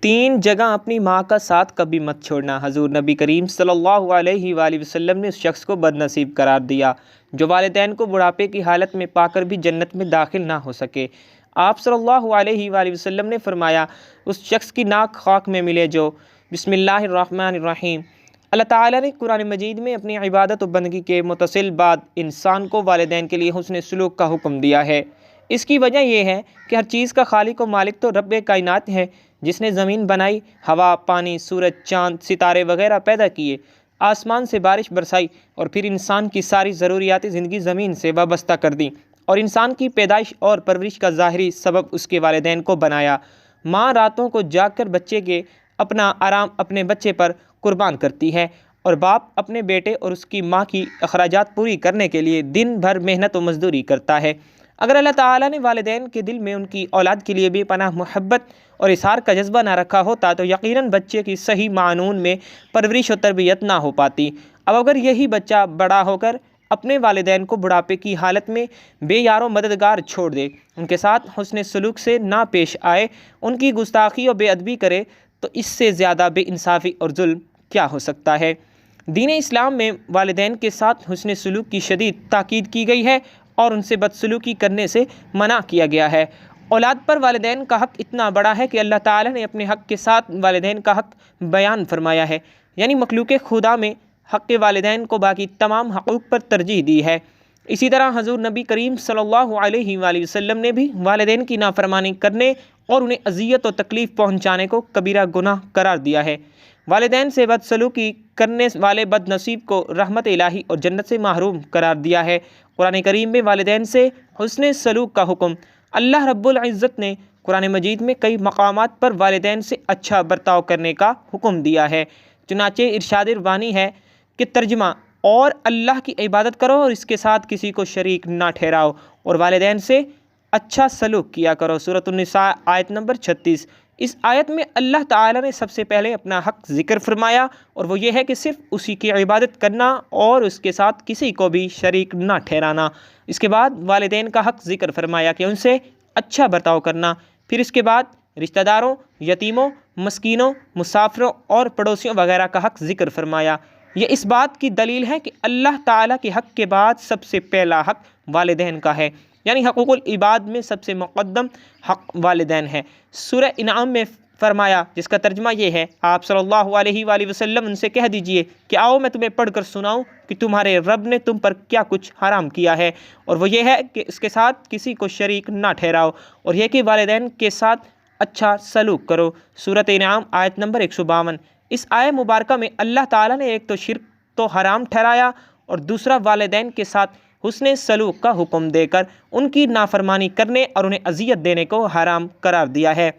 तीन जगह अपनी माँ का साथ कभी मत छोड़ना। हजूर नबी करीम सल्लल्लाहु अलैहि वसल्लम ने उस शख्स को बदनसीब करार दिया जो वालिदैन को बुढ़ापे की हालत में पाकर भी जन्नत में दाखिल ना हो सके। आप सल्लल्लाहु अलैहि वसल्लम ने फरमाया, उस शख्स की नाक खाक में मिले जो बिस्मिल्लाहिर्रहमानिर्रहीम। अल्लाह ताला ने कुरान मजीद में अपनी इबादत और बंदगी के मुतसिल बाद इंसान को वालिदैन के लिए हुस्न सलूक का हुक्म दिया है। इसकी वजह यह है कि हर चीज़ का खालिक व मालिक तो रब्बे कायनात है, जिसने ज़मीन बनाई, हवा, पानी, सूरज, चाँद, सितारे वगैरह पैदा किए, आसमान से बारिश बरसाई और फिर इंसान की सारी ज़रूरियात ज़िंदगी ज़मीन से वाबस्ता कर दी और इंसान की पैदाइश और परवरिश का ज़ाहरी सबब उसके वालिदैन को बनाया। माँ रातों को जाग कर बच्चे के अपना आराम अपने बच्चे पर कुर्बान करती है और बाप अपने बेटे और उसकी माँ की अखराजात पूरी करने के लिए दिन भर मेहनत व मजदूरी करता है। अगर अल्लाह ताला ने वालिदैन के दिल में उनकी औलाद के लिए बेपनाह मोहब्बत और इसार का जज्बा ना रखा होता तो यकीनन बच्चे की सही मानून में परवरिश और तरबियत ना हो पाती। अब अगर यही बच्चा बड़ा होकर अपने वालिदैन को बुढ़ापे की हालत में बेयारो मददगार छोड़ दे, उनके साथ हुस्न सलूक से ना पेश आए, उनकी गुस्ताखी और बेअदबी करे, तो इससे ज़्यादा बेइंसाफ़ी और जुल्म क्या हो सकता है। दीन इस्लाम में वालिदैन के साथ हुस्न सलूक की शदीद ताकीद की गई है और उनसे बदसलूकी करने से मना किया गया है। औलाद पर वालिदैन का हक़ इतना बड़ा है कि अल्लाह ताला ने अपने हक़ के साथ वालिदैन का हक़ बयान फरमाया है, यानी मखलूक़ खुदा में हक़ वालिदैन को बाकी तमाम हक़ूक़ पर तरजीह दी है। इसी तरह हजूर नबी करीम सल्लल्लाहु अलैहि वसल्लम ने भी वालिदैन की नाफरमानी करने और उन्हें अज़ियत और तकलीफ़ पहुँचाने को कबीरा गुनाह करार दिया है। वालिदैन से बदसलूकी करने वाले बदनसीब को रहमत इलाही और जन्नत से महरूम करार दिया है। कुरान करीम में वालिदैन से हुस्न सलूक का हुक्म अल्लाह रब्बुल इज़्ज़त ने कुरान मजीद में कई मकामात पर वालिदैन से अच्छा बर्ताव करने का हुक्म दिया है। चुनाचे इरशाद वानी है कि तर्जमा, और अल्लाह की इबादत करो और इसके साथ किसी को शरीक ना ठहराओ और वालिदैन से अच्छा सलूक किया करो। सूरत निसा आयत नंबर 36। इस आयत में अल्लाह ताला ने सबसे पहले अपना हक़ ज़िक्र फरमाया और वो ये है कि सिर्फ़ उसी की इबादत करना और उसके साथ किसी को भी शरीक ना ठहराना। इसके बाद वालिदैन का हक़ ज़िक्र फरमाया कि उनसे अच्छा बर्ताव करना। फिर इसके बाद रिश्तेदारों, यतीमों, मस्कीनों, मुसाफिरों और पड़ोसियों वगैरह का हक़ ज़िक्र फरमाया। ये इस बात की दलील है कि अल्लाह ताला के हक़ के बाद सबसे पहला हक़ वालिदैन का है, यानी हक़ूक़ुल इबाद में सबसे मुक़द्दम हक़ वालिदैन है। सूरह इनाम में फरमाया, जिसका तर्जुमा ये है, आप सल्लल्लाहु अलैहि वसल्लम उनसे कह दीजिए कि आओ मैं तुम्हें पढ़कर सुनाऊं कि तुम्हारे रब ने तुम पर क्या कुछ हराम किया है, और वो ये है कि इसके साथ किसी को शरीक ना ठहराओ और यह कि वालिदैन के साथ अच्छा सलूक करो। सूरत इनाम आयत नंबर 152। इस आयत मुबारका में अल्लाह ताला ने एक तो शिर्क तो हराम ठहराया और दूसरा वालिदैन के साथ हुस्न सलूक का हुक्म देकर उनकी नाफरमानी करने और उन्हें अजियत देने को हराम करार दिया है।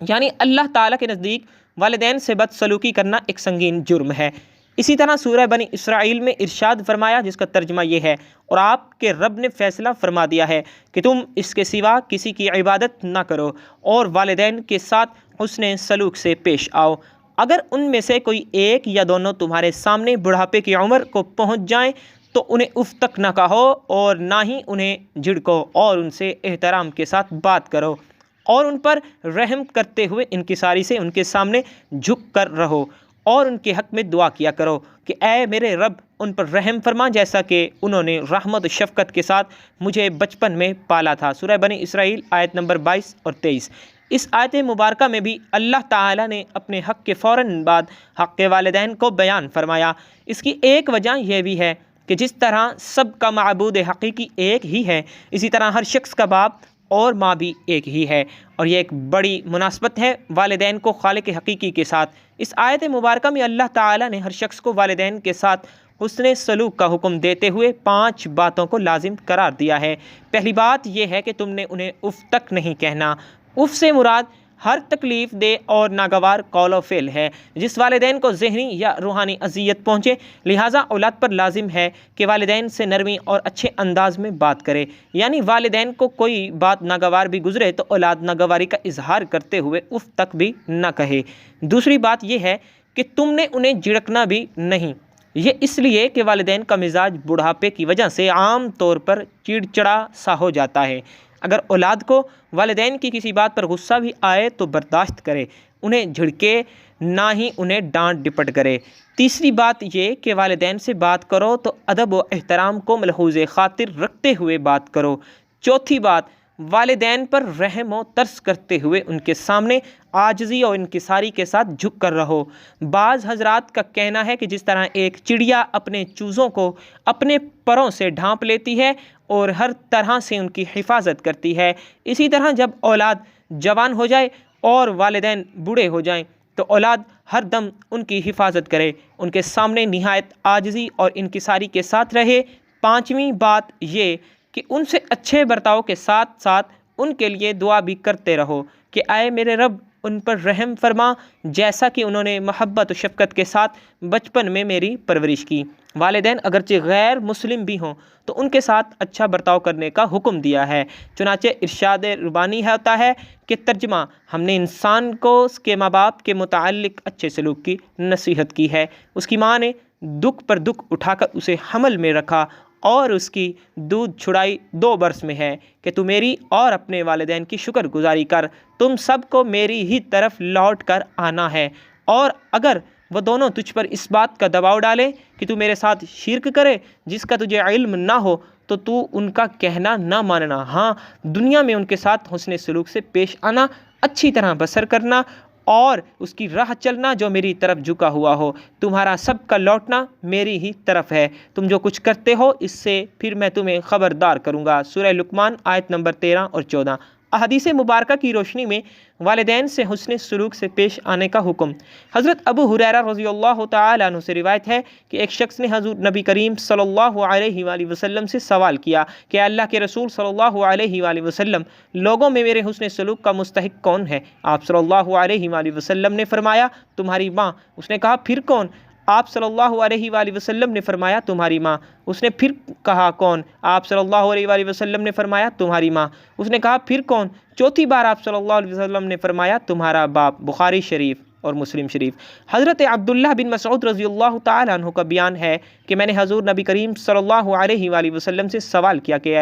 यानी अल्लाह ताला के नज़दीक वालिदैन से बदसलूकी करना एक संगीन जुर्म है। इसी तरह सूरह बनी इसराइल में इरशाद फरमाया, जिसका तर्जुमा ये है, और आपके रब ने फ़ैसला फरमा दिया है कि तुम इसके सिवा किसी की इबादत ना करो और वालिदैन के साथ हुस्न सलूक से पेश आओ। अगर उनमें से कोई एक या दोनों तुम्हारे सामने बुढ़ापे की उम्र को पहुँच जाएँ तो उन्हें उफ़ तक ना कहो और ना ही उन्हें झिड़को और उनसे एहतराम के साथ बात करो और उन पर रहम करते हुए इनकिसारी से उनके सामने झुक कर रहो और उनके हक़ में दुआ किया करो कि ऐ मेरे रब उन पर रहम फरमा जैसा कि उन्होंने रहमत और शफ़क़त के साथ मुझे बचपन में पाला था। सूरह बनी इसराइल आयत नंबर 22 और 23। इस आयत मुबारका में भी अल्लाह ताला ने अपने हक़ के फ़ौरन बाद हक़ वालिदैन को बयान फरमाया। इसकी एक वजह यह भी है कि जिस तरह सबका माबूद हकीकी एक ही है, इसी तरह हर शख्स का बाप और माँ भी एक ही है और यह एक बड़ी मुनासबत है वालिदैन को खालिक हकीकी के साथ। इस आयत मुबारका में अल्लाह ताला ने हर शख्स को वालिदैन के साथ हुस्न सलूक का हुक्म देते हुए 5 बातों को लाजिम करार दिया है। पहली बात यह है कि तुमने उन्हें उफ़ तक नहीं कहना। उफ़ से मुराद हर तकलीफ़ दे और नागवार कौल फ़िल है जिस वालिदैन को ज़हनी या रूहानी अजियत पहुँचे। लिहाजा औलाद पर लाजिम है कि वालिदैन से नरमी और अच्छे अंदाज में बात करे, यानी वालिदैन को कोई बात नागवार भी गुजरे तो औलाद नागवारी का इजहार करते हुए उफ़ तक भी न कहे। दूसरी बात यह है कि तुमने उन्हें झिड़कना भी नहीं, ये इसलिए कि वालिदैन का मिजाज बुढ़ापे की वजह से आम तौर पर चिड़चिड़ा सा हो जाता है। अगर औलाद को वालिदैन की किसी बात पर गुस्सा भी आए तो बर्दाश्त करे, उन्हें झिड़के ना ही उन्हें डांट डिपट करे। तीसरी बात ये कि वालिदैन से बात करो तो अदब व एहतराम को मलहूज़ खातिर रखते हुए बात करो। चौथी बात, वालिदैन पर रहम व तरस करते हुए उनके सामने आजिज़ी और इनकिसारी के साथ झुक कर रहो। बाज़ हजरात का कहना है कि जिस तरह एक चिड़िया अपने चूज़ों को अपने परों से ढांप लेती है और हर तरह से उनकी हिफाजत करती है, इसी तरह जब औलाद जवान हो जाए और वालिदैन बूढ़े हो जाएं तो औलाद हर दम उनकी हिफाजत करे, उनके सामने निहायत आजिज़ी और इनकिसारी के साथ रहे। पाँचवीं बात ये कि उनसे अच्छे बर्ताव के साथ साथ उनके लिए दुआ भी करते रहो कि आए मेरे रब उन पर रहम फरमा, जैसा कि उन्होंने मोहब्बत और शफ़क़त के साथ बचपन में मेरी परवरिश की। वालिदैन अगरचे गैर मुस्लिम भी हों तो उनके साथ अच्छा बर्ताव करने का हुक्म दिया है। चुनाचे इरशाद रुबानी होता है कि तर्जमा, हमने इंसान को उसके माँ बाप के मुताल्लिक़ अच्छे सलूक की नसीहत की है। उसकी माँ ने दुख पर दुख उठाकर उसे हमल में रखा और उसकी दूध छुड़ाई 2 बरस में है कि तू मेरी और अपने वालिदैन की शुक्रगुजारी कर, तुम सबको मेरी ही तरफ लौट कर आना है। और अगर वह दोनों तुझ पर इस बात का दबाव डालें कि तू मेरे साथ शिर्क करे जिसका तुझे इल्म ना हो तो तू उनका कहना ना मानना। हाँ, दुनिया में उनके साथ हुस्न सलूक से पेश आना, अच्छी तरह बसर करना और उसकी राह चलना जो मेरी तरफ झुका हुआ हो। तुम्हारा सब का लौटना मेरी ही तरफ है। तुम जो कुछ करते हो इससे फिर मैं तुम्हें ख़बरदार करूँगा। सूरह लुक़मान आयत नंबर 13 और 14। अहदीस मुबारका की रोशनी में वालिदैन से हुस्न सलूक से पेश आने का हुक्म। हज़रत अबू हुरैरा रज़ियल्लाहु तआला अन्हु से रिवायत है कि एक शख्स ने हज़ूर नबी करीम सल्लल्लाहु अलैहि वसल्लम से सवाल किया कि अल्लाह के रसूल सल्लल्लाहु अलैहि वसल्लम, लोगों में मेरे हुस्न सलूक का मुस्तहिक कौन है? आप सल्लल्लाहु अलैहि वसल्लम ने फरमाया, तुम्हारी माँ। उसने कहा, फिर कौन? आप सल्लल्लाहु अलैहि वसल्लम ने फरमाया, तुम्हारी माँ। उसने फिर कहा, कौन? आप सल्लल्लाहु अलैहि वसल्लम ने फरमाया, तुम्हारी माँ। उसने कहा, फिर कौन? चौथी बार आप सल्लल्लाहु अलैहि वसल्लम ने फरमाया, तुम्हारा बाप। बुखारी शरीफ और मुस्लिम शरीफ। हज़रत अब्दुल्लाह बिन मसऊद रज़ियल्लाहु ताला अन्हु का बयान है कि मैंने हज़ूर नबी करीम सल्लल्लाहु अलैहि वसल्लम से सवाल किया कि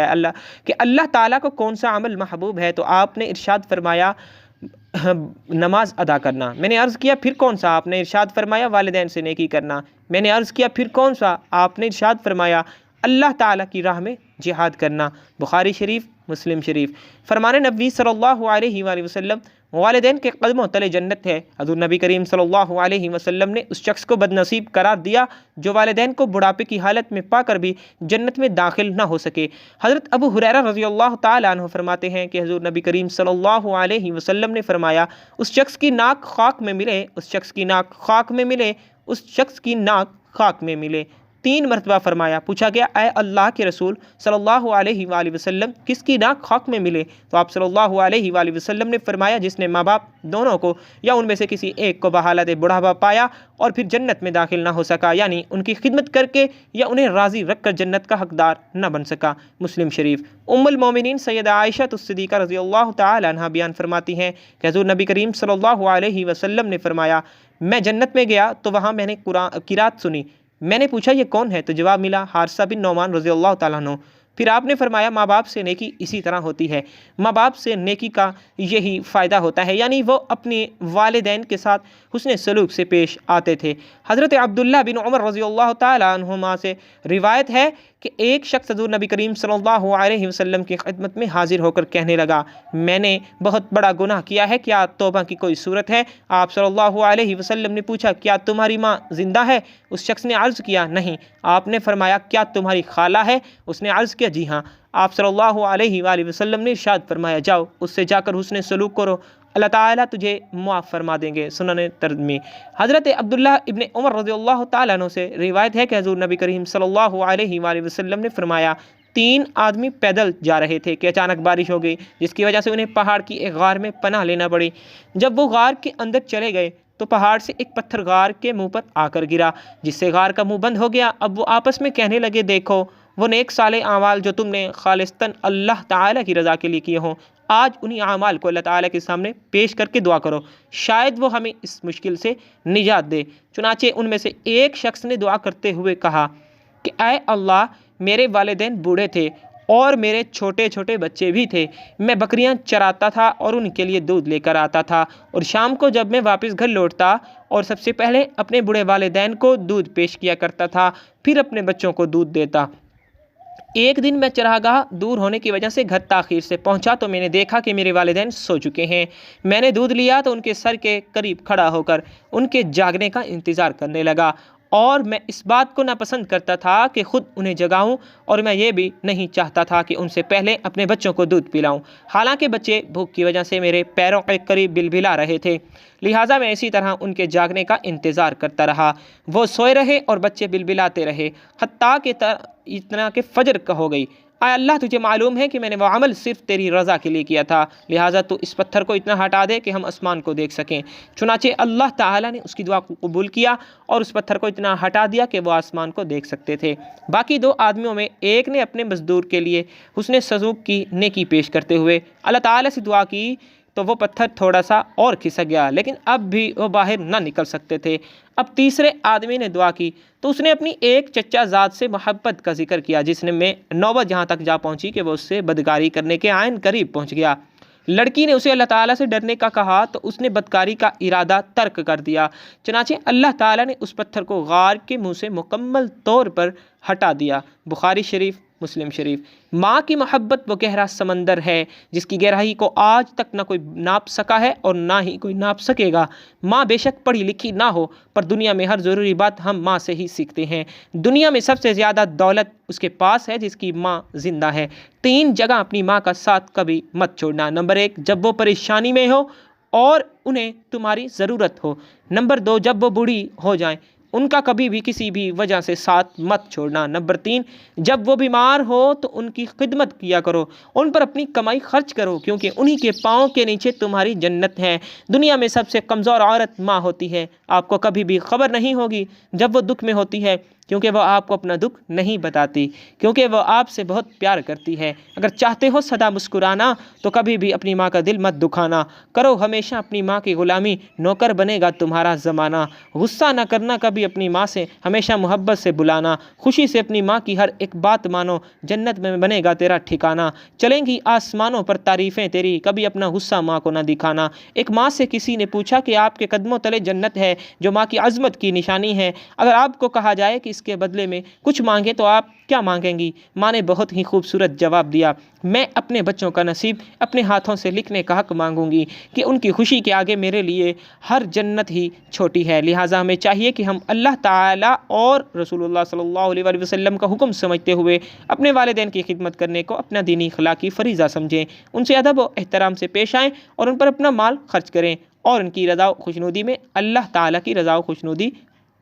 अल्लाह ताला को कौन सा अमल महबूब है? तो आपने इरशाद फरमाया, नमाज अदा करना। मैंने अर्ज़ किया, फिर कौन सा? आपने इरशाद फरमाया, वालिदैन से नेकी करना। मैंने अर्ज़ किया, फिर कौन सा? आपने इरशाद फरमाया, अल्लाह ताला की राह में जिहाद करना। बुखारी शरीफ, मुस्लिम शरीफ। फरमाने नबी सल्लल्लाहु अलैहि वसल्लम, वालिदैन के कदमों तले जन्नत है। हज़ूर नबी करीम सल्लल्लाहु अलैहि वसल्लम ने उस शख्स को बदनसीब करार दिया जो वालिदैन को बुढ़ापे की हालत में पाकर भी जन्नत में दाखिल ना हो सके। हज़रत अबू हुरैरा रज़ियल्लाहु ताला अन्हु फरमाते हैं कि हज़ूर नबी करीम सल्लल्लाहु अलैहि वसल्लम ने फरमाया, उस शख्स की नाक खाक में मिले, उस शख्स की नाक खाक में मिले, उस शख्स की नाक खाक में मिले। 3 मरतबा फरमाया। पूछा गया, ऐ अल्लाह के रसूल सल्लल्लाहु अलैहि वसल्लम, किसकी नाक खाक में मिले? तो आप सल्लल्लाहु अलैहि वसल्लम ने फरमाया, जिसने माँ बाप दोनों को या उनमें से किसी एक को बहालत बुढ़ापा पाया और फिर जन्नत में दाखिल ना हो सका, यानी उनकी खिदमत करके या उन्हें राज़ी रख कर जन्नत का हकदार न बन सका। मुस्लिम शरीफ। उम्मुल मोमिनीन सैयदा आयशा सिद्दीक़ा रज़ियल्लाहु तआला अन्हा बयान फरमाती हैं कि हज़ूर नबी करीम सल्लल्लाहु अलैहि वसल्लम ने फरमाया, मैं जन्नत में गया तो वहाँ मैंने किरात सुनी। मैंने पूछा, ये कौन है? तो जवाब मिला, हारिसा बिन नौमान रज़ियल्लाहु ताला अन्हु। फिर आपने फरमाया, माँ बाप से नेकी इसी तरह होती है। माँ बाप से नेकी का यही फ़ायदा होता है, यानी वो अपने वालिदैन के साथ हुस्न सलूक से पेश आते थे। हज़रत अब्दुल्लाह बिन उमर रज़ियल्लाहु ताला अन्हुमा से रिवायत है कि एक शख्स हज़ूर नबी करीम सल्लल्लाहु अलैहि वसल्लम की खिदमत में हाजिर होकर कहने लगा, मैंने बहुत बड़ा गुनाह किया है, क्या तौबा की कोई सूरत है? आप सल्लल्लाहु अलैहि वसल्लम ने पूछा, क्या तुम्हारी माँ जिंदा है? उस शख्स ने अर्ज़ किया, नहीं। आपने फरमाया, क्या तुम्हारी खाला है? उसने अर्ज़ किया, जी हाँ। आप सल्लल्लाहु अलैहि वसल्लम ने इरशाद फरमाया, जाओ उससे जाकर हुस्न सलूक करो, अल्लाह ताला तुझे मुआफ़ फरमा देंगे। सुनन तिरमिज़ी। हज़रत अब्दुल्लाह इब्न उमर रज़ियल्लाहु ताला अन्हु से रिवायत है कि हज़ूर नबी करीम सल्लल्लाहु अलैहि वसल्लम ने फरमाया, 3 आदमी पैदल जा रहे थे कि अचानक बारिश हो गई, जिसकी वजह से उन्हें पहाड़ की एक गार में पनाह लेना पड़ी। जब वो गार के अंदर चले गए तो पहाड़ से एक पत्थर गार के मुंह पर आकर गिरा, जिससे गार का मुंह बंद हो गया। अब वो आपस में कहने लगे, देखो वो नेक साले आमाल जो तुमने खालिस्तन अल्लाह ताला की रज़ा के लिए किए हों, आज उन्हीं आमाल को अल्लाह ताला के सामने पेश करके दुआ करो, शायद वो हमें इस मुश्किल से निजात दे। चुनाचे उनमें से एक शख्स ने दुआ करते हुए कहा कि ऐ अल्लाह, मेरे वालिदैन बूढ़े थे और मेरे छोटे छोटे बच्चे भी थे। मैं बकरियां चराता था और उनके लिए दूध लेकर आता था, और शाम को जब मैं वापस घर लौटता और सबसे पहले अपने बूढ़े वालिदैन को दूध पेश किया करता था, फिर अपने बच्चों को दूध देता। एक दिन मैं चरागाह दूर होने की वजह से घर ताख़ीर से पहुंचा तो मैंने देखा कि मेरे वालिदैन सो चुके हैं। मैंने दूध लिया तो उनके सर के करीब खड़ा होकर उनके जागने का इंतज़ार करने लगा, और मैं इस बात को नापसंद करता था कि ख़ुद उन्हें जगाऊं, और मैं ये भी नहीं चाहता था कि उनसे पहले अपने बच्चों को दूध पिलाऊं। हालांकि बच्चे भूख की वजह से मेरे पैरों के करीब बिलबिला रहे थे, लिहाजा मैं इसी तरह उनके जागने का इंतज़ार करता रहा। वो सोए रहे और बच्चे बिलबिलाते रहे, हत्ता कि इतना कि फ़जर का हो गई। आय अल्लाह, तुझे मालूम है कि मैंने वह अमल सिर्फ तेरी रज़ा के लिए किया था, लिहाजा तो इस पत्थर को इतना हटा दे कि हम आसमान को देख सकें। चुनाचे अल्लाह ताला ने उसकी दुआ को कबूल किया और उस पत्थर को इतना हटा दिया कि वो आसमान को देख सकते थे। बाकी दो आदमियों में एक ने अपने मजदूर के लिए हुस्ने सलूक की नेकी पेश करते हुए अल्लाह ताला से दुआ की तो वो पत्थर थोड़ा सा और खिसक गया, लेकिन अब भी वो बाहर ना निकल सकते थे। अब तीसरे आदमी ने दुआ की तो उसने अपनी एक चच्चा ज़ात से मोहब्बत का जिक्र किया, जिसने में नौबत यहाँ तक जा पहुँची कि वो उससे बदकारी करने के आयन करीब पहुँच गया। लड़की ने उसे अल्लाह ताला से डरने का कहा तो उसने बदकारी का इरादा तर्क कर दिया। चनाचे अल्लाह ताला ने उस पत्थर को गार के मुँह से मुकम्मल तौर पर हटा दिया। बुखारी शरीफ, मुस्लिम शरीफ। माँ की मोहब्बत वो गहरा समंदर है जिसकी गहराई को आज तक ना कोई नाप सका है और ना ही कोई नाप सकेगा। माँ बेशक पढ़ी लिखी ना हो, पर दुनिया में हर ज़रूरी बात हम माँ से ही सीखते हैं। दुनिया में सबसे ज़्यादा दौलत उसके पास है जिसकी माँ जिंदा है। 3 जगह अपनी माँ का साथ कभी मत छोड़ना। नंबर 1, जब वो परेशानी में हो और उन्हें तुम्हारी ज़रूरत हो। नंबर 2, जब वो बूढ़ी हो जाएं, उनका कभी भी किसी भी वजह से साथ मत छोड़ना। नंबर 3, जब वो बीमार हो तो उनकी खिदमत किया करो, उन पर अपनी कमाई खर्च करो, क्योंकि उन्हीं के पाँव के नीचे तुम्हारी जन्नत है। दुनिया में सबसे कमज़ोर औरत माँ होती है। आपको कभी भी खबर नहीं होगी जब वो दुख में होती है, क्योंकि वह आपको अपना दुख नहीं बताती, क्योंकि वह आपसे बहुत प्यार करती है। अगर चाहते हो सदा मुस्कुराना तो कभी भी अपनी माँ का दिल मत दुखाना। करो हमेशा अपनी माँ की ग़ुलामी, नौकर बनेगा तुम्हारा ज़माना। गुस्सा न करना कभी अपनी माँ से, हमेशा मोहब्बत से बुलाना। खुशी से अपनी माँ की हर एक बात मानो, जन्नत में बनेगा तेरा ठिकाना। चलेंगी आसमानों पर तारीफ़ें तेरी, कभी अपना गुस्सा माँ को न दिखाना। एक माँ से किसी ने पूछा कि आपके कदमों तले जन्नत है, जो माँ की अज़मत की निशानी है। अगर आपको कहा जाए कि इसके बदले में कुछ मांगे तो आप क्या मांगेंगी? माँ ने बहुत ही खूबसूरत जवाब दिया, मैं अपने बच्चों का नसीब अपने हाथों से लिखने का हक मांगूंगी कि उनकी खुशी के आगे मेरे लिए हर जन्नत ही छोटी है। लिहाजा हमें चाहिए कि हम अल्लाह ताला और रसूलुल्लाह सल्लल्लाहु अलैहि वसल्लम का हुक्म समझते हुए अपने वालिदैन की खिदमत करने को अपना दीनी अखलाकी फ़रीज़ा समझें, उनसे अदब और एहतराम से पेश आएँ और उन पर अपना माल खर्च करें, और उनकी रज़ा खुशनुदी में अल्लाह ताला की रज़ा खुशनुदी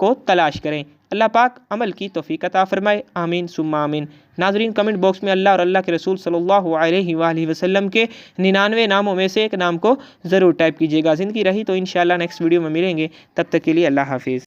को तलाश करें। अल्लाह पाक अमल की तौफीक अता फरमाए। आमीन सुम्मा आमीन। नाज़रीन, कमेंट बॉक्स में अल्लाह और अल्लाह के रसूल सल्लल्लाहु अलैहि वसल्लम के 99 नामों में से एक नाम को ज़रूर टाइप कीजिएगा। ज़िंदगी रही तो इंशाअल्लाह नेक्स्ट वीडियो में मिलेंगे। तब तक के लिए अल्लाह हाफिज़।